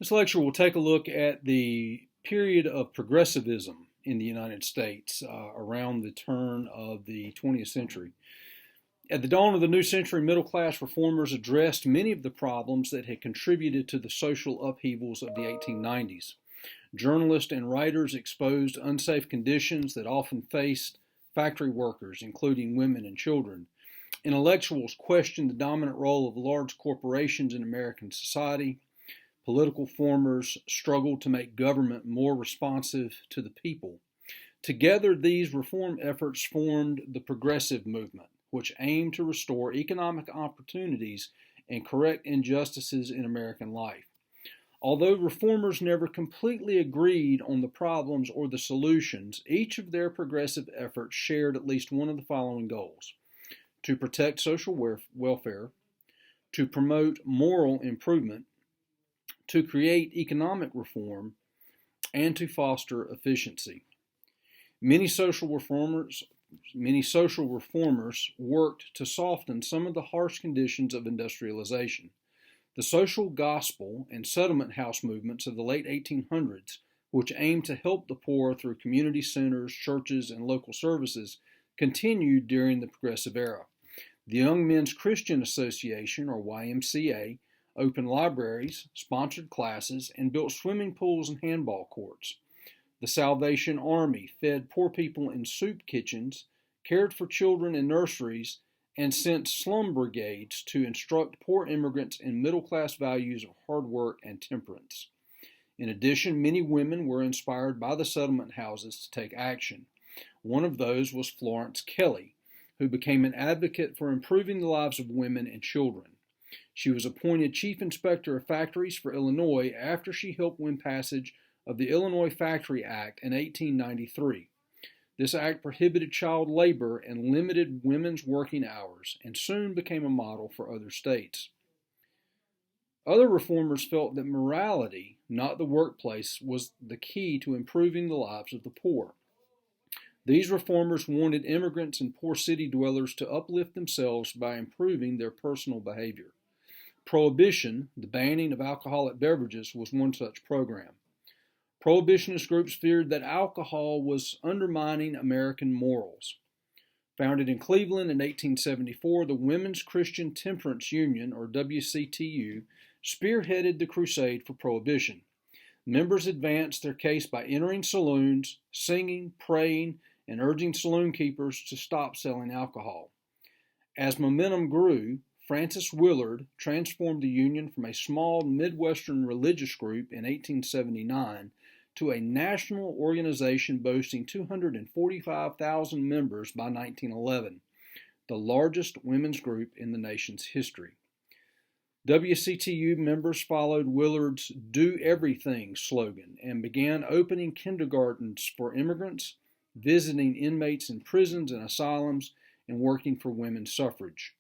This lecture will take a look at the period of progressivism in the United States around the turn of the 20th century. At the dawn of the new century, middle-class reformers addressed many of the problems that had contributed to the social upheavals of the 1890s. Journalists and writers exposed unsafe conditions that often faced factory workers, including women and children. Intellectuals questioned the dominant role of large corporations in American society. Political formers struggled to make government more responsive to the people. Together, these reform efforts formed the progressive movement, which aimed to restore economic opportunities and correct injustices in American life. Although reformers never completely agreed on the problems or the solutions, each of their progressive efforts shared at least one of the following goals: to protect social welfare, to promote moral improvement, to create economic reform, and to foster efficiency. Many social reformers worked to soften some of the harsh conditions of industrialization. The social gospel and settlement house movements of the late 1800s, which aimed to help the poor through community centers, churches, and local services, continued during the Progressive Era. The Young Men's Christian Association, or YMCA, opened libraries, sponsored classes, and built swimming pools and handball courts. The Salvation Army fed poor people in soup kitchens, cared for children in nurseries, and sent slum brigades to instruct poor immigrants in middle-class values of hard work and temperance. In addition, many women were inspired by the settlement houses to take action. One of those was Florence Kelley, who became an advocate for improving the lives of women and children. She was appointed Chief Inspector of Factories for Illinois after she helped win passage of the Illinois Factory Act in 1893. This act prohibited child labor and limited women's working hours, and soon became a model for other states. Other reformers felt that morality, not the workplace, was the key to improving the lives of the poor. These reformers wanted immigrants and poor city dwellers to uplift themselves by improving their personal behavior. Prohibition, the banning of alcoholic beverages, was one such program. Prohibitionist groups feared that alcohol was undermining American morals. Founded in Cleveland in 1874, the Women's Christian Temperance Union, or WCTU, spearheaded the crusade for prohibition. Members advanced their case by entering saloons, singing, praying, and urging saloon keepers to stop selling alcohol. As momentum grew, Francis Willard transformed the Union from a small Midwestern religious group in 1879 to a national organization boasting 245,000 members by 1911, the largest women's group in the nation's history. WCTU members followed Willard's "Do Everything" slogan and began opening kindergartens for immigrants, visiting inmates in prisons and asylums, and working for women's suffrage.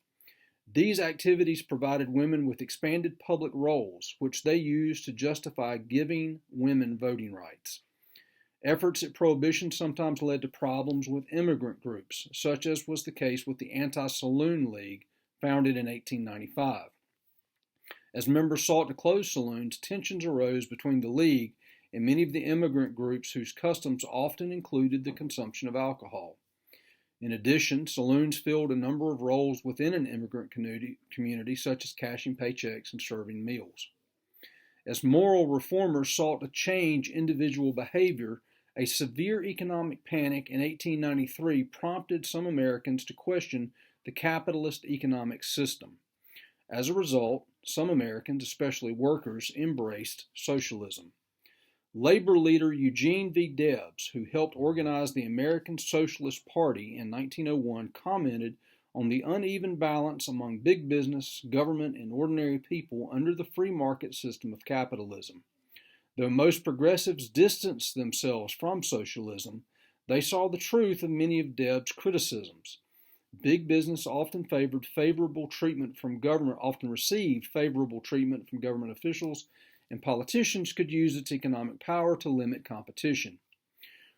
These activities provided women with expanded public roles, which they used to justify giving women voting rights. Efforts at prohibition sometimes led to problems with immigrant groups, such as was the case with the Anti-Saloon League, founded in 1895. As members sought to close saloons, tensions arose between the League and many of the immigrant groups whose customs often included the consumption of alcohol. In addition, saloons filled a number of roles within an immigrant community, such as cashing paychecks and serving meals. As moral reformers sought to change individual behavior, a severe economic panic in 1893 prompted some Americans to question the capitalist economic system. As a result, some Americans, especially workers, embraced socialism. Labor leader Eugene V. Debs, who helped organize the American Socialist Party in 1901, commented on the uneven balance among big business, government, and ordinary people under the free market system of capitalism. Though most progressives distanced themselves from socialism, they saw the truth of many of Debs' criticisms. Big business often received favorable treatment from government officials, and politicians could use its economic power to limit competition.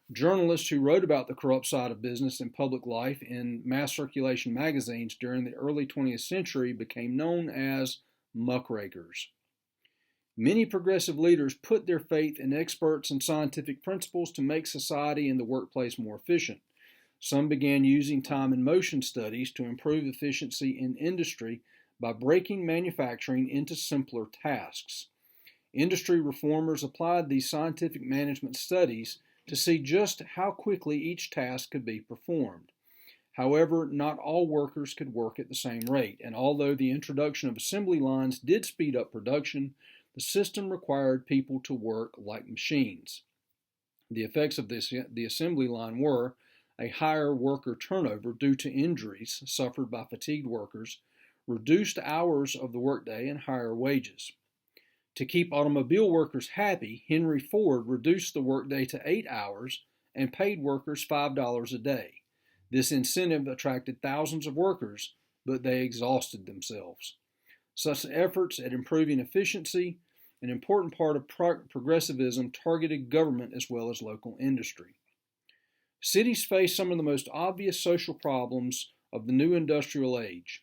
Journalists who wrote about the corrupt side of business and public life in mass circulation magazines during the early 20th century became known as muckrakers. Many progressive leaders put their faith in experts and scientific principles to make society and the workplace more efficient. Some began using time and motion studies to improve efficiency in industry by breaking manufacturing into simpler tasks. Industry reformers applied these scientific management studies to see just how quickly each task could be performed. However, not all workers could work at the same rate, and although the introduction of assembly lines did speed up production, the system required people to work like machines. The effects of the assembly line were a higher worker turnover due to injuries suffered by fatigued workers, reduced hours of the workday, and higher wages. To keep automobile workers happy, Henry Ford reduced the workday to 8 hours and paid workers $5 a day. This incentive attracted thousands of workers, but they exhausted themselves. Such efforts at improving efficiency, an important part of progressivism, targeted government as well as local industry. Cities face some of the most obvious social problems of the new industrial age.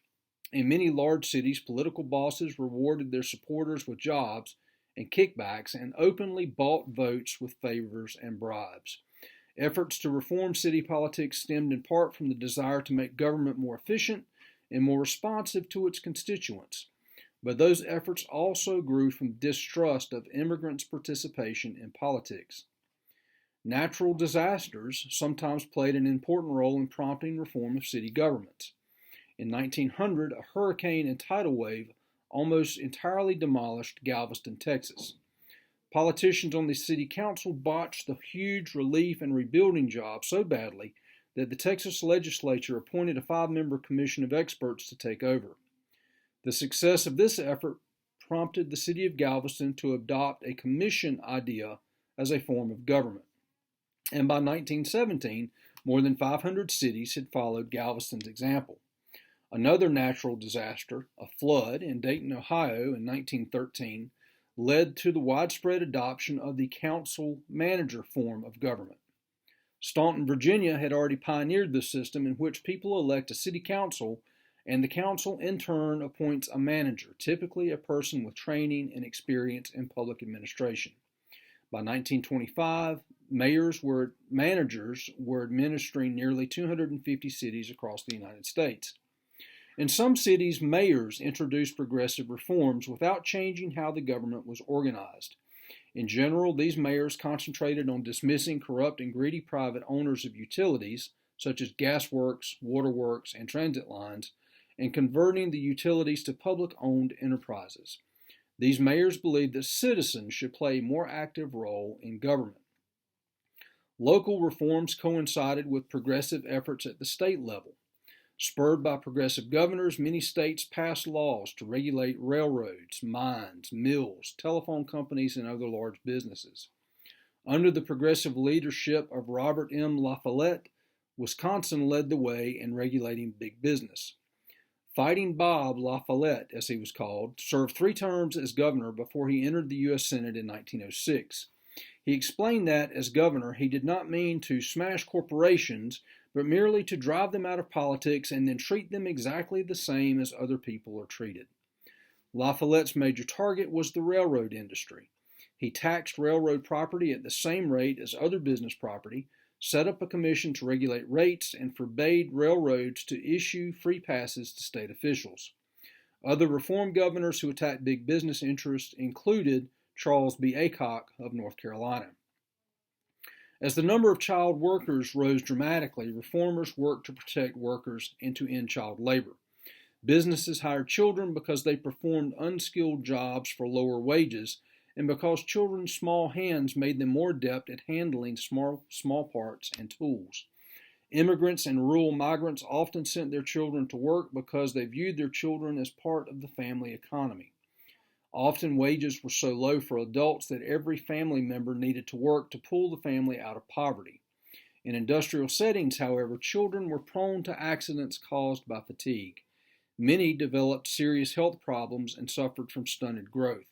In many large cities, political bosses rewarded their supporters with jobs and kickbacks and openly bought votes with favors and bribes. Efforts to reform city politics stemmed in part from the desire to make government more efficient and more responsive to its constituents. But those efforts also grew from distrust of immigrants' participation in politics. Natural disasters sometimes played an important role in prompting reform of city governments. In 1900, a hurricane and tidal wave almost entirely demolished Galveston, Texas. Politicians on the city council botched the huge relief and rebuilding job so badly that the Texas legislature appointed a 5-member commission of experts to take over. The success of this effort prompted the city of Galveston to adopt a commission idea as a form of government. And by 1917, more than 500 cities had followed Galveston's example. Another natural disaster, a flood in Dayton, Ohio in 1913, led to the widespread adoption of the council-manager form of government. Staunton, Virginia had already pioneered this system in which people elect a city council and the council in turn appoints a manager, typically a person with training and experience in public administration. By 1925, managers were administering nearly 250 cities across the United States. In some cities, mayors introduced progressive reforms without changing how the government was organized. In general, these mayors concentrated on dismissing corrupt and greedy private owners of utilities, such as gas works, water works, and transit lines, and converting the utilities to public-owned enterprises. These mayors believed that citizens should play a more active role in government. Local reforms coincided with progressive efforts at the state level. Spurred by progressive governors, many states passed laws to regulate railroads, mines, mills, telephone companies, and other large businesses. Under the progressive leadership of Robert M. La Follette, Wisconsin led the way in regulating big business. Fighting Bob La Follette, as he was called, served 3 terms as governor before he entered the U.S. Senate in 1906. He explained that, as governor, he did not mean to smash corporations, but merely to drive them out of politics and then treat them exactly the same as other people are treated. La Follette's major target was the railroad industry. He taxed railroad property at the same rate as other business property, set up a commission to regulate rates, and forbade railroads to issue free passes to state officials. Other reform governors who attacked big business interests included Charles B. Aycock of North Carolina. As the number of child workers rose dramatically, reformers worked to protect workers and to end child labor. Businesses hired children because they performed unskilled jobs for lower wages and because children's small hands made them more adept at handling small parts and tools. Immigrants and rural migrants often sent their children to work because they viewed their children as part of the family economy. Often wages were so low for adults that every family member needed to work to pull the family out of poverty. In industrial settings, however, children were prone to accidents caused by fatigue. Many developed serious health problems and suffered from stunted growth.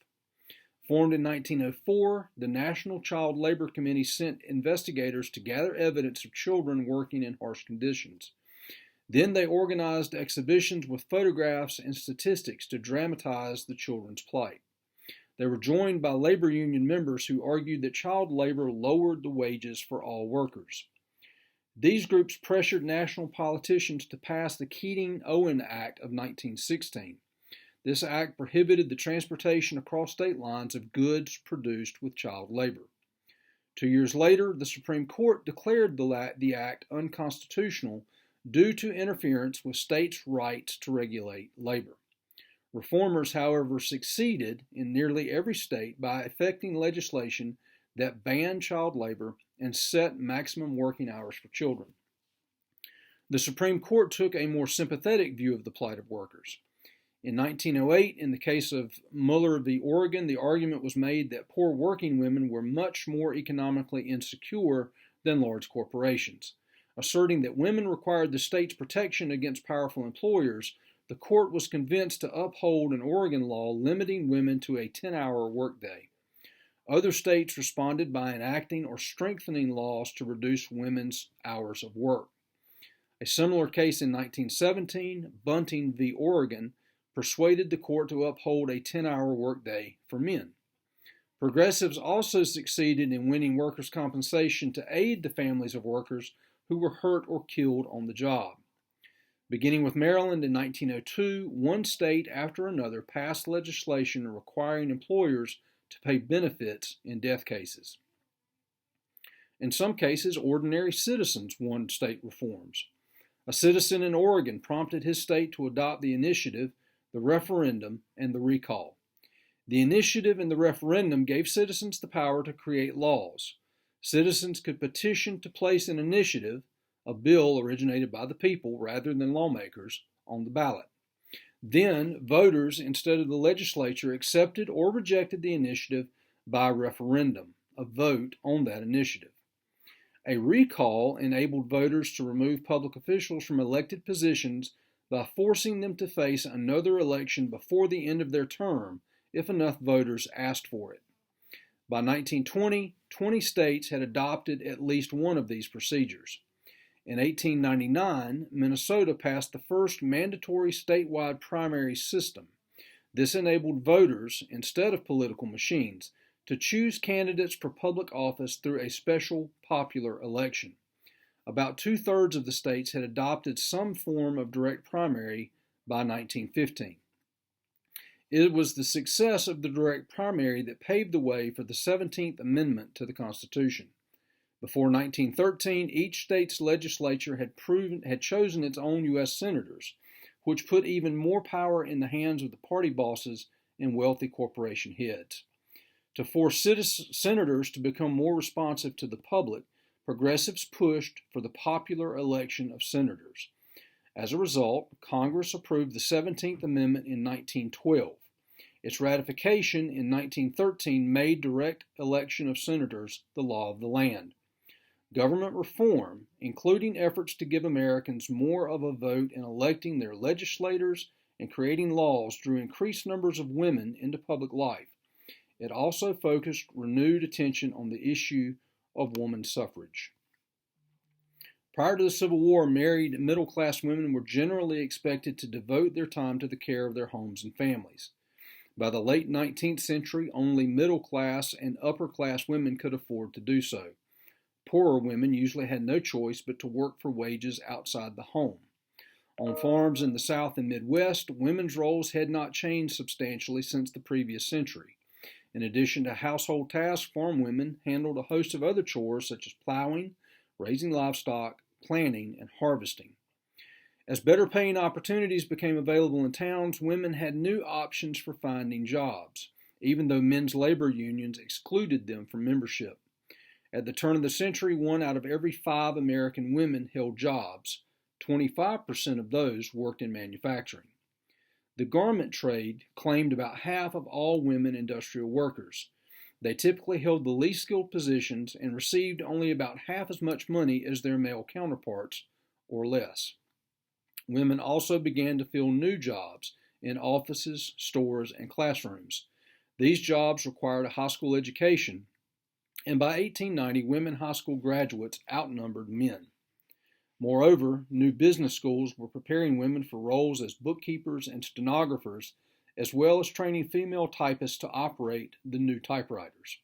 Formed in 1904, the National Child Labor Committee sent investigators to gather evidence of children working in harsh conditions. Then they organized exhibitions with photographs and statistics to dramatize the children's plight. They were joined by labor union members who argued that child labor lowered the wages for all workers. These groups pressured national politicians to pass the Keating-Owen Act of 1916. This act prohibited the transportation across state lines of goods produced with child labor. 2 years later, the Supreme Court declared the act unconstitutional due to interference with states' rights to regulate labor. Reformers, however, succeeded in nearly every state by effecting legislation that banned child labor and set maximum working hours for children. The Supreme Court took a more sympathetic view of the plight of workers. In 1908, in the case of Muller v. Oregon, the argument was made that poor working women were much more economically insecure than large corporations. Asserting that women required the state's protection against powerful employers, the court was convinced to uphold an Oregon law limiting women to a 10-hour workday. Other states responded by enacting or strengthening laws to reduce women's hours of work. A similar case in 1917, Bunting v. Oregon, persuaded the court to uphold a 10-hour workday for men. Progressives also succeeded in winning workers' compensation to aid the families of workers who were hurt or killed on the job. Beginning with Maryland in 1902, one state after another passed legislation requiring employers to pay benefits in death cases. In some cases, ordinary citizens won state reforms. A citizen in Oregon prompted his state to adopt the initiative, the referendum, and the recall. The initiative and the referendum gave citizens the power to create laws. Citizens could petition to place an initiative, a bill originated by the people rather than lawmakers, on the ballot. Then, voters, instead of the legislature, accepted or rejected the initiative by referendum, a vote on that initiative. A recall enabled voters to remove public officials from elected positions by forcing them to face another election before the end of their term if enough voters asked for it. By 1920, 20 states had adopted at least one of these procedures. In 1899, Minnesota passed the first mandatory statewide primary system. This enabled voters, instead of political machines, to choose candidates for public office through a special popular election. About two-thirds of the states had adopted some form of direct primary by 1915. It was the success of the direct primary that paved the way for the 17th Amendment to the Constitution. Before 1913, each state's legislature had chosen its own U.S. senators, which put even more power in the hands of the party bosses and wealthy corporation heads. To force senators to become more responsive to the public, progressives pushed for the popular election of senators. As a result, Congress approved the 17th Amendment in 1912. Its ratification in 1913 made direct election of senators the law of the land. Government reform, including efforts to give Americans more of a vote in electing their legislators and creating laws, drew increased numbers of women into public life. It also focused renewed attention on the issue of woman suffrage. Prior to the Civil War, married middle-class women were generally expected to devote their time to the care of their homes and families. By the late 19th century, only middle-class and upper-class women could afford to do so. Poorer women usually had no choice but to work for wages outside the home. On farms in the South and Midwest, women's roles had not changed substantially since the previous century. In addition to household tasks, farm women handled a host of other chores such as plowing, raising livestock, planting, and harvesting. As better paying opportunities became available in towns, women had new options for finding jobs, even though men's labor unions excluded them from membership. At the turn of the century, 1 out of every 5 American women held jobs. 25% of those worked in manufacturing. The garment trade claimed about half of all women industrial workers. They typically held the least skilled positions and received only about half as much money as their male counterparts, or less. Women also began to fill new jobs in offices, stores, and classrooms. These jobs required a high school education, and by 1890, women high school graduates outnumbered men. Moreover, new business schools were preparing women for roles as bookkeepers and stenographers as well as training female typists to operate the new typewriters.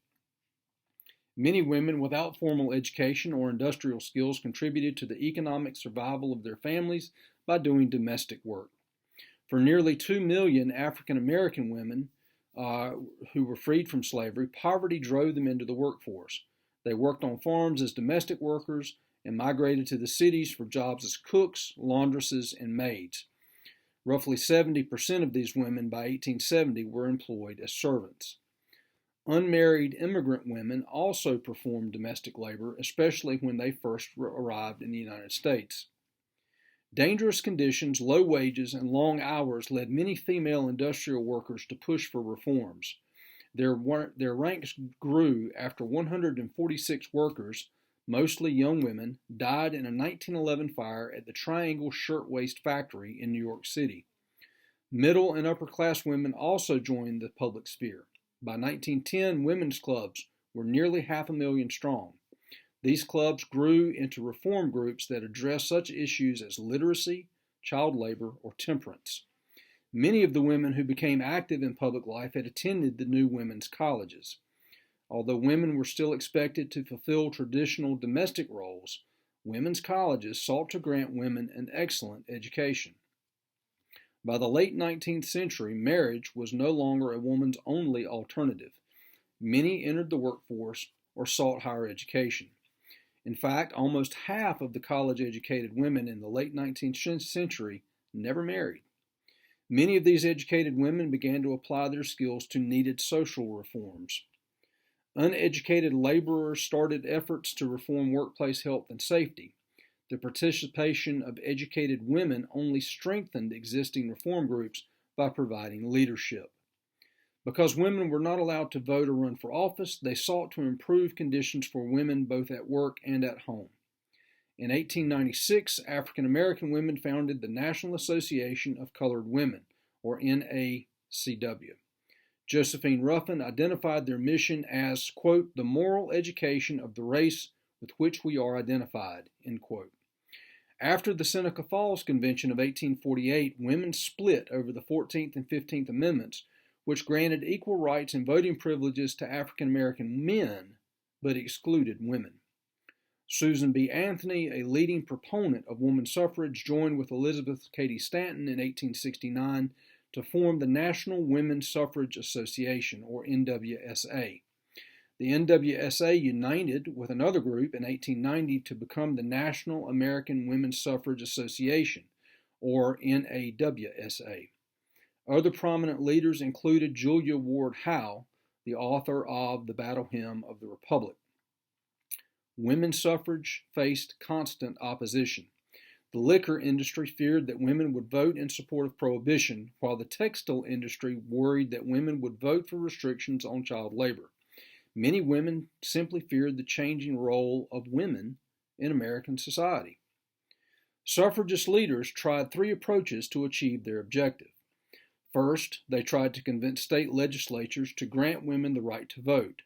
Many women without formal education or industrial skills contributed to the economic survival of their families by doing domestic work. For nearly 2 million African American women who were freed from slavery, poverty drove them into the workforce. They worked on farms as domestic workers and migrated to the cities for jobs as cooks, laundresses, and maids. Roughly 70% of these women by 1870 were employed as servants. Unmarried immigrant women also performed domestic labor, especially when they first arrived in the United States. Dangerous conditions, low wages, and long hours led many female industrial workers to push for reforms. Their ranks grew after 146 workers, mostly young women, died in a 1911 fire at the Triangle Shirtwaist Factory in New York City. Middle and upper class women also joined the public sphere. By 1910, women's clubs were nearly 500,000 strong. These clubs grew into reform groups that addressed such issues as literacy, child labor, or temperance. Many of the women who became active in public life had attended the new women's colleges. Although women were still expected to fulfill traditional domestic roles, women's colleges sought to grant women an excellent education. By the late 19th century, marriage was no longer a woman's only alternative. Many entered the workforce or sought higher education. In fact, almost half of the college-educated women in the late 19th century never married. Many of these educated women began to apply their skills to needed social reforms. Uneducated laborers started efforts to reform workplace health and safety. The participation of educated women only strengthened existing reform groups by providing leadership. Because women were not allowed to vote or run for office, they sought to improve conditions for women both at work and at home. In 1896, African American women founded the National Association of Colored Women, or NACW. Josephine Ruffin identified their mission as, quote, the moral education of the race with which we are identified, end quote. After the Seneca Falls Convention of 1848, women split over the 14th and 15th Amendments, which granted equal rights and voting privileges to African American men, but excluded women. Susan B. Anthony, a leading proponent of women's suffrage, joined with Elizabeth Cady Stanton in 1869 to form the National Women's Suffrage Association, or NWSA. The NWSA united with another group in 1890 to become the National American Women's Suffrage Association, or NAWSA. Other prominent leaders included Julia Ward Howe, the author of The Battle Hymn of the Republic. Women's suffrage faced constant opposition. The liquor industry feared that women would vote in support of prohibition, while the textile industry worried that women would vote for restrictions on child labor. Many women simply feared the changing role of women in American society. Suffragist leaders tried three approaches to achieve their objective. First, they tried to convince state legislatures to grant women the right to vote.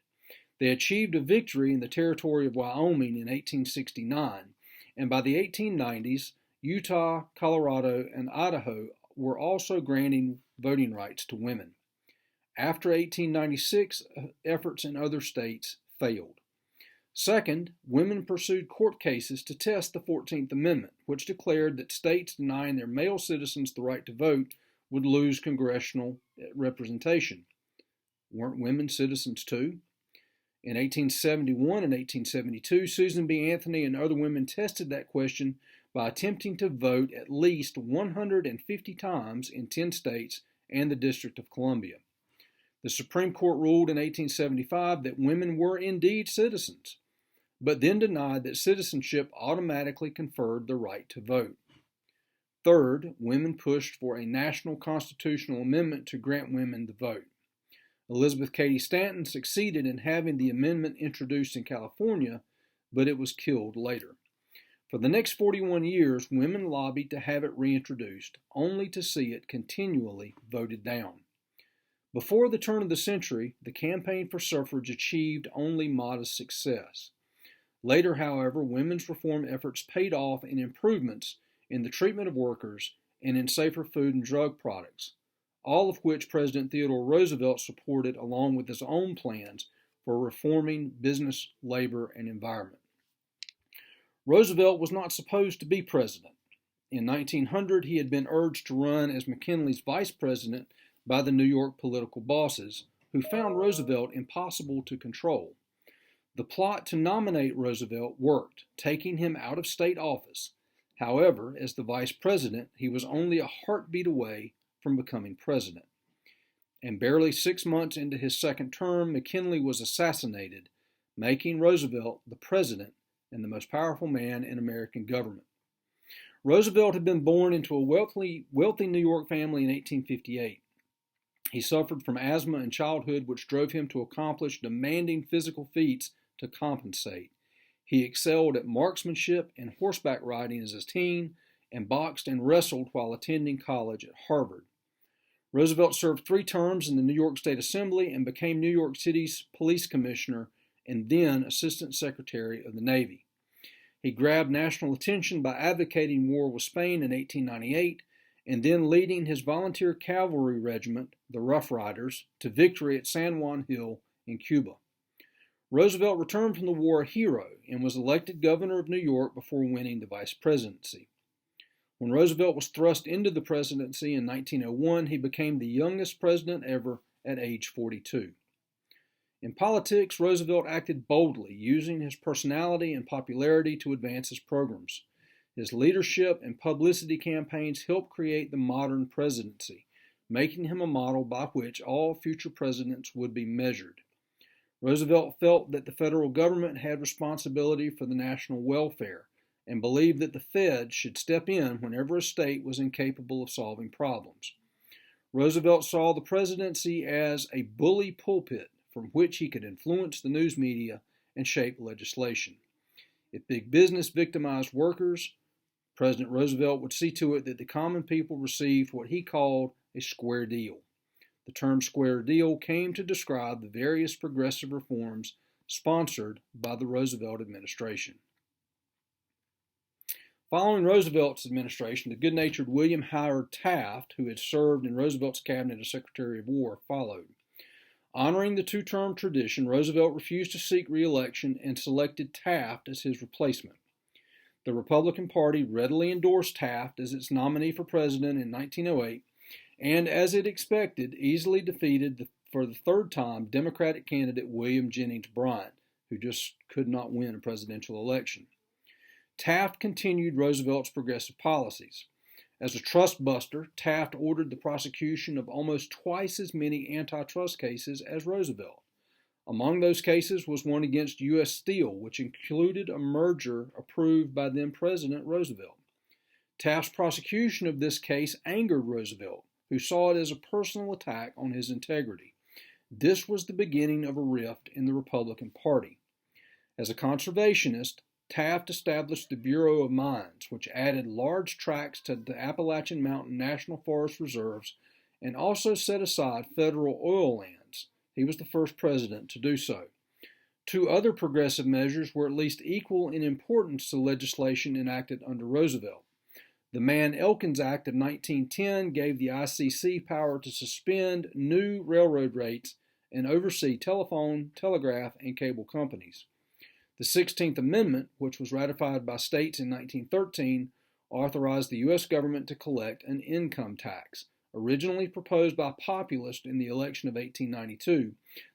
They achieved a victory in the territory of Wyoming in 1869, and by the 1890s, Utah, Colorado, and Idaho were also granting voting rights to women. After 1896, efforts in other states failed. Second, women pursued court cases to test the 14th Amendment, which declared that states denying their male citizens the right to vote would lose congressional representation. Weren't women citizens too? In 1871 and 1872, Susan B. Anthony and other women tested that question by attempting to vote at least 150 times in 10 states and the District of Columbia. The Supreme Court ruled in 1875 that women were indeed citizens, but then denied that citizenship automatically conferred the right to vote. Third, women pushed for a national constitutional amendment to grant women the vote. Elizabeth Cady Stanton succeeded in having the amendment introduced in California, but it was killed later. For the next 41 years, women lobbied to have it reintroduced, only to see it continually voted down. Before the turn of the century, the campaign for suffrage achieved only modest success. Later, however, women's reform efforts paid off in improvements in the treatment of workers and in safer food and drug products. all of which President Theodore Roosevelt supported along with his own plans for reforming business, labor, and environment. Roosevelt was not supposed to be president. In 1900, he had been urged to run as McKinley's vice president by the New York political bosses, who found Roosevelt impossible to control. The plot to nominate Roosevelt worked, taking him out of state office. However, as the vice president, he was only a heartbeat away from becoming president. And barely 6 months into his second term, McKinley was assassinated, making Roosevelt the president and the most powerful man in American government. Roosevelt had been born into a wealthy New York family in 1858. He suffered from asthma in childhood, which drove him to accomplish demanding physical feats to compensate. He excelled at marksmanship and horseback riding as a teen, and boxed and wrestled while attending college at Harvard. Roosevelt served 3 terms in the New York State Assembly and became New York City's police commissioner and then Assistant Secretary of the Navy. He grabbed national attention by advocating war with Spain in 1898 and then leading his volunteer cavalry regiment, the Rough Riders, to victory at San Juan Hill in Cuba. Roosevelt returned from the war a hero and was elected governor of New York before winning the vice presidency. When Roosevelt was thrust into the presidency in 1901, he became the youngest president ever at age 42. In politics, Roosevelt acted boldly, using his personality and popularity to advance his programs. His leadership and publicity campaigns helped create the modern presidency, making him a model by which all future presidents would be measured. Roosevelt felt that the federal government had responsibility for the national welfare and believed that the Fed should step in whenever a state was incapable of solving problems. Roosevelt saw the presidency as a bully pulpit from which he could influence the news media and shape legislation. If big business victimized workers, President Roosevelt would see to it that the common people received what he called a square deal. The term square deal came to describe the various progressive reforms sponsored by the Roosevelt administration. Following Roosevelt's administration, the good-natured William Howard Taft, who had served in Roosevelt's cabinet as Secretary of War, followed. Honoring the 2-term tradition, Roosevelt refused to seek re-election and selected Taft as his replacement. The Republican Party readily endorsed Taft as its nominee for president in 1908, and as it expected, easily defeated for the 3rd time Democratic candidate William Jennings Bryan, who just could not win a presidential election. Taft continued Roosevelt's progressive policies. As a trust buster, Taft ordered the prosecution of almost twice as many antitrust cases as Roosevelt. Among those cases was one against U.S. Steel, which included a merger approved by then-President Roosevelt. Taft's prosecution of this case angered Roosevelt, who saw it as a personal attack on his integrity. This was the beginning of a rift in the Republican Party. As a conservationist, Taft established the Bureau of Mines, which added large tracts to the Appalachian Mountain National Forest Reserves and also set aside federal oil lands. He was the first president to do so. 2 other progressive measures were at least equal in importance to legislation enacted under Roosevelt. The Mann-Elkins Act of 1910 gave the ICC power to suspend new railroad rates and oversee telephone, telegraph, and cable companies. The 16th Amendment, which was ratified by states in 1913, authorized the U.S. government to collect an income tax. Originally proposed by populists in the election of 1892,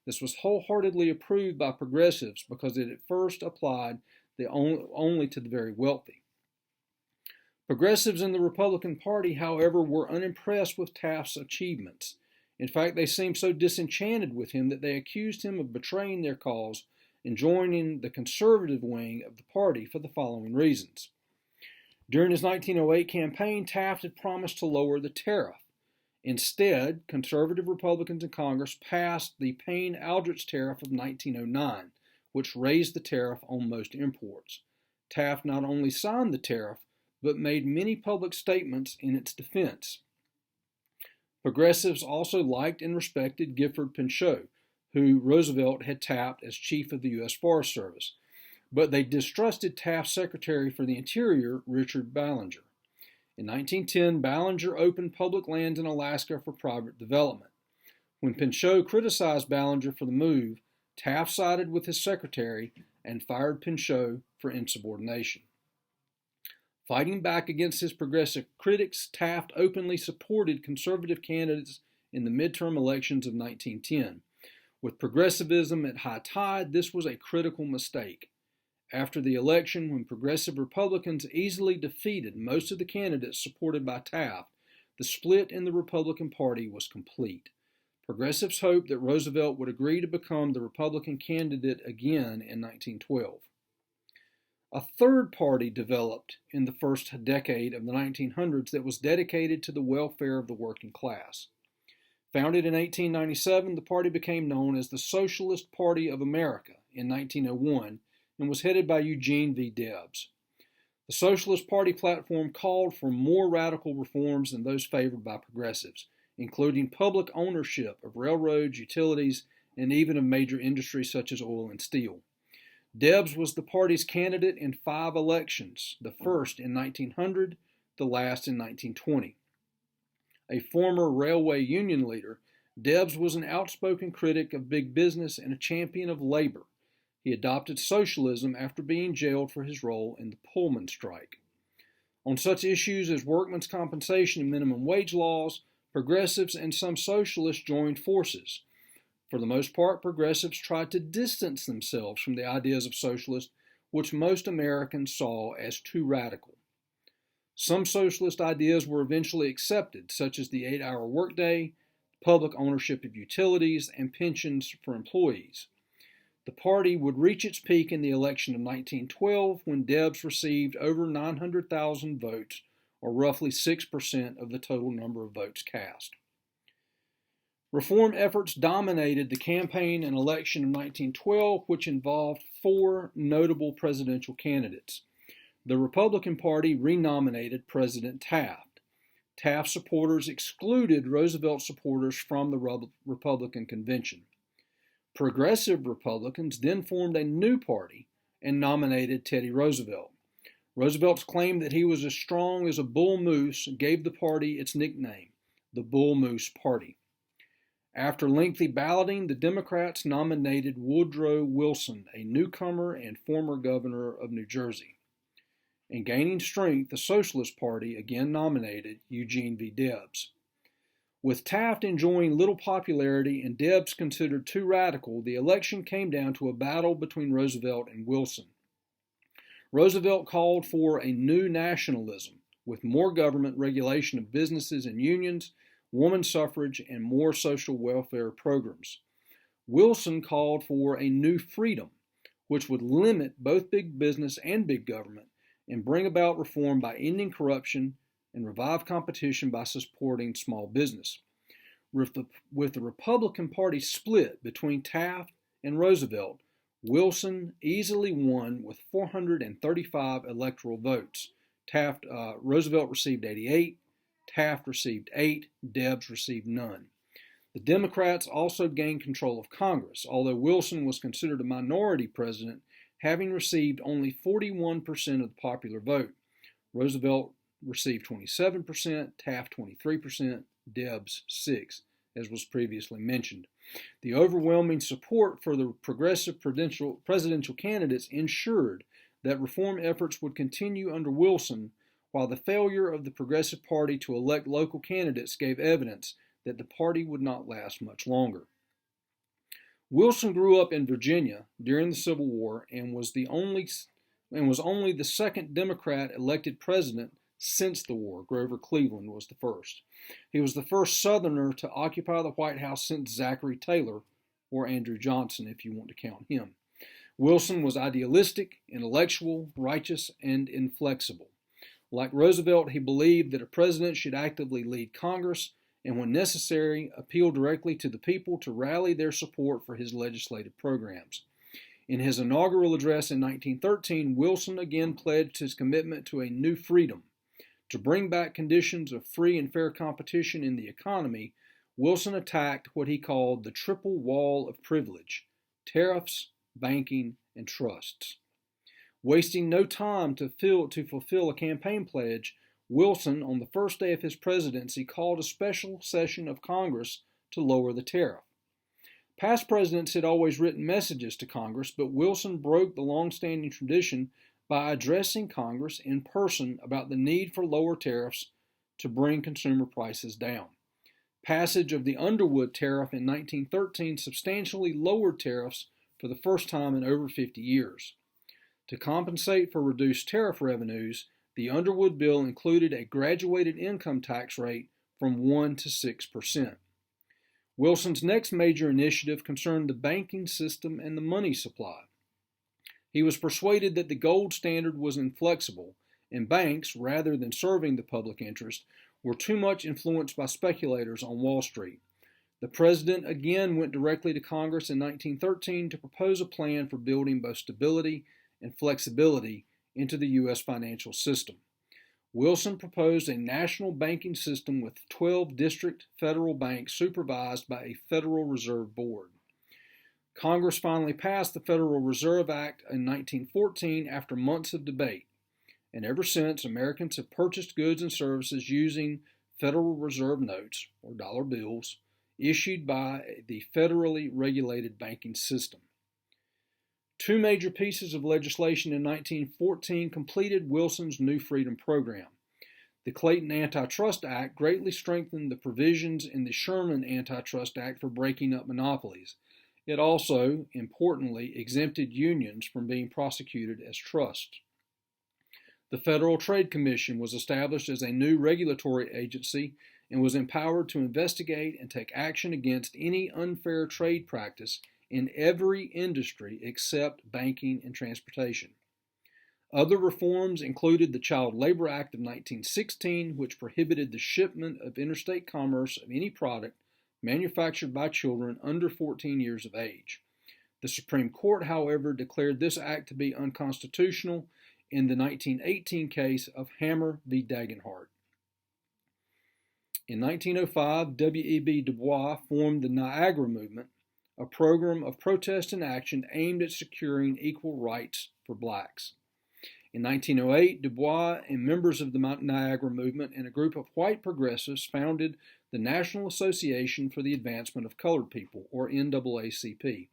this was wholeheartedly approved by progressives because it at first applied only to the very wealthy. Progressives in the Republican Party, however, were unimpressed with Taft's achievements. In fact, they seemed so disenchanted with him that they accused him of betraying their cause and joining the conservative wing of the party for the following reasons. During his 1908 campaign, Taft had promised to lower the tariff. Instead, conservative Republicans in Congress passed the Payne-Aldrich tariff of 1909, which raised the tariff on most imports. Taft not only signed the tariff, but made many public statements in its defense. Progressives also liked and respected Gifford Pinchot, who Roosevelt had tapped as chief of the U.S. Forest Service, but they distrusted Taft's Secretary for the Interior, Richard Ballinger. In 1910, Ballinger opened public lands in Alaska for private development. When Pinchot criticized Ballinger for the move, Taft sided with his secretary and fired Pinchot for insubordination. Fighting back against his progressive critics, Taft openly supported conservative candidates in the midterm elections of 1910. With progressivism at high tide, this was a critical mistake. After the election, when progressive Republicans easily defeated most of the candidates supported by Taft, the split in the Republican Party was complete. Progressives hoped that Roosevelt would agree to become the Republican candidate again in 1912. A third party developed in the first decade of the 1900s that was dedicated to the welfare of the working class. Founded in 1897, the party became known as the Socialist Party of America in 1901 and was headed by Eugene V. Debs. The Socialist Party platform called for more radical reforms than those favored by progressives, including public ownership of railroads, utilities, and even of major industries such as oil and steel. Debs was the party's candidate in 5 elections, the first in 1900, the last in 1920. A former railway union leader, Debs was an outspoken critic of big business and a champion of labor. He adopted socialism after being jailed for his role in the Pullman strike. On such issues as workmen's compensation and minimum wage laws, progressives and some socialists joined forces. For the most part, progressives tried to distance themselves from the ideas of socialists, which most Americans saw as too radical. Some socialist ideas were eventually accepted, such as the 8-hour workday, public ownership of utilities, and pensions for employees. The party would reach its peak in the election of 1912 when Debs received over 900,000 votes, or roughly 6% of the total number of votes cast. Reform efforts dominated the campaign and election of 1912, which involved 4 notable presidential candidates. The Republican Party renominated President Taft. Taft supporters excluded Roosevelt supporters from the Republican convention. Progressive Republicans then formed a new party and nominated Teddy Roosevelt. Roosevelt's claim that he was as strong as a bull moose gave the party its nickname, the Bull Moose Party. After lengthy balloting, the Democrats nominated Woodrow Wilson, a newcomer and former governor of New Jersey. In gaining strength, the Socialist Party again nominated Eugene V. Debs. With Taft enjoying little popularity and Debs considered too radical, the election came down to a battle between Roosevelt and Wilson. Roosevelt called for a new nationalism, with more government regulation of businesses and unions, women's suffrage, and more social welfare programs. Wilson called for a new freedom, which would limit both big business and big government and bring about reform by ending corruption and revive competition by supporting small business. With the Republican Party split between Taft and Roosevelt, Wilson easily won with 435 electoral votes. Roosevelt received 88, Taft received 8, Debs received none. The Democrats also gained control of Congress, although Wilson was considered a minority president, having received only 41% of the popular vote. Roosevelt received 27%, Taft 23%, Debs 6%, as was previously mentioned. The overwhelming support for the progressive presidential candidates ensured that reform efforts would continue under Wilson, while the failure of the Progressive Party to elect local candidates gave evidence that the party would not last much longer. Wilson grew up in Virginia during the Civil War and was only the second Democrat elected president since the war. Grover Cleveland was the first. He was the first Southerner to occupy the White House since Zachary Taylor, or Andrew Johnson if you want to count him. Wilson was idealistic, intellectual, righteous, and inflexible. Like Roosevelt, he believed that a president should actively lead Congress and, when necessary, appeal directly to the people to rally their support for his legislative programs. In his inaugural address in 1913, Wilson again pledged his commitment to a new freedom. To bring back conditions of free and fair competition in the economy, Wilson attacked what he called the triple wall of privilege: tariffs, banking, and trusts. Wasting no time to fulfill a campaign pledge, Wilson, on the first day of his presidency, called a special session of Congress to lower the tariff. Past presidents had always written messages to Congress, but Wilson broke the long-standing tradition by addressing Congress in person about the need for lower tariffs to bring consumer prices down. Passage of the Underwood Tariff in 1913 substantially lowered tariffs for the first time in over 50 years. To compensate for reduced tariff revenues, the Underwood bill included a graduated income tax rate from 1 to 6%. Wilson's next major initiative concerned the banking system and the money supply. He was persuaded that the gold standard was inflexible, and banks, rather than serving the public interest, were too much influenced by speculators on Wall Street. The president again went directly to Congress in 1913 to propose a plan for building both stability and flexibility into the U.S. financial system. Wilson proposed a national banking system with 12 district federal banks supervised by a Federal Reserve Board. Congress finally passed the Federal Reserve Act in 1914 after months of debate, and ever since, Americans have purchased goods and services using Federal Reserve notes, or dollar bills, issued by the federally regulated banking system. Two major pieces of legislation in 1914 completed Wilson's New Freedom program. The Clayton Antitrust Act greatly strengthened the provisions in the Sherman Antitrust Act for breaking up monopolies. It also, importantly, exempted unions from being prosecuted as trusts. The Federal Trade Commission was established as a new regulatory agency and was empowered to investigate and take action against any unfair trade practice in every industry except banking and transportation. Other reforms included the Child Labor Act of 1916, which prohibited the shipment of interstate commerce of any product manufactured by children under 14 years of age. The Supreme Court, however, declared this act to be unconstitutional in the 1918 case of Hammer v. Dagenhart. In 1905, W.E.B. Du Bois formed the Niagara Movement, a program of protest and action aimed at securing equal rights for blacks. In 1908, Du Bois and members of the Niagara Movement and a group of white progressives founded the National Association for the Advancement of Colored People, or NAACP.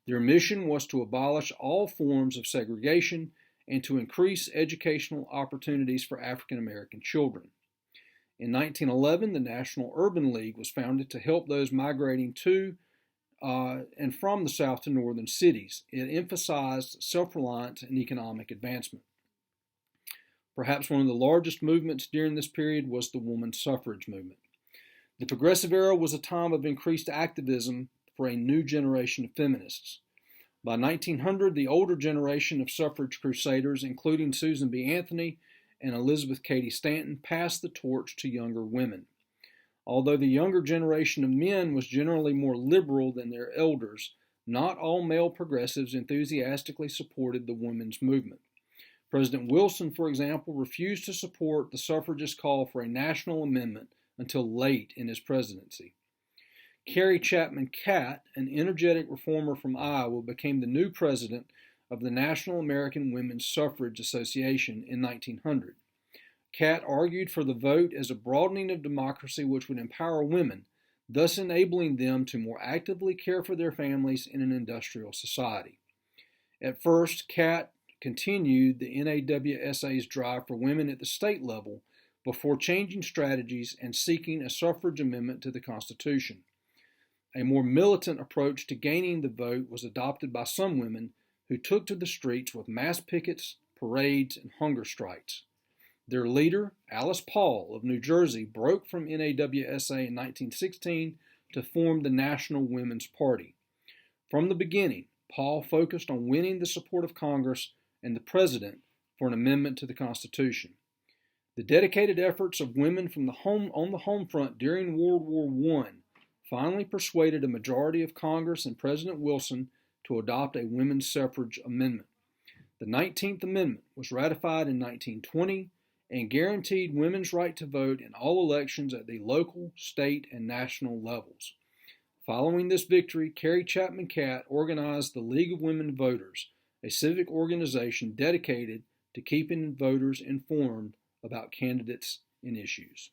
Their mission was to abolish all forms of segregation and to increase educational opportunities for African American children. In 1911, the National Urban League was founded to help those migrating to and from the South to northern cities. It emphasized self-reliance and economic advancement. Perhaps one of the largest movements during this period was the women's suffrage movement. The Progressive Era was a time of increased activism for a new generation of feminists. By 1900, the older generation of suffrage crusaders, including Susan B. Anthony and Elizabeth Cady Stanton, passed the torch to younger women. Although the younger generation of men was generally more liberal than their elders, not all male progressives enthusiastically supported the women's movement. President Wilson, for example, refused to support the suffragists' call for a national amendment until late in his presidency. Carrie Chapman Catt, an energetic reformer from Iowa, became the new president of the National American Women's Suffrage Association in 1900. Catt argued for the vote as a broadening of democracy which would empower women, thus enabling them to more actively care for their families in an industrial society. At first, Catt continued the NAWSA's drive for women at the state level before changing strategies and seeking a suffrage amendment to the Constitution. A more militant approach to gaining the vote was adopted by some women who took to the streets with mass pickets, parades, and hunger strikes. Their leader, Alice Paul of New Jersey, broke from NAWSA in 1916 to form the National Women's Party. From the beginning, Paul focused on winning the support of Congress and the President for an amendment to the Constitution. The dedicated efforts of women from on the home front during World War I finally persuaded a majority of Congress and President Wilson to adopt a women's suffrage amendment. The 19th Amendment was ratified in 1920 and guaranteed women's right to vote in all elections at the local, state, and national levels. Following this victory, Carrie Chapman Catt organized the League of Women Voters, a civic organization dedicated to keeping voters informed about candidates and issues.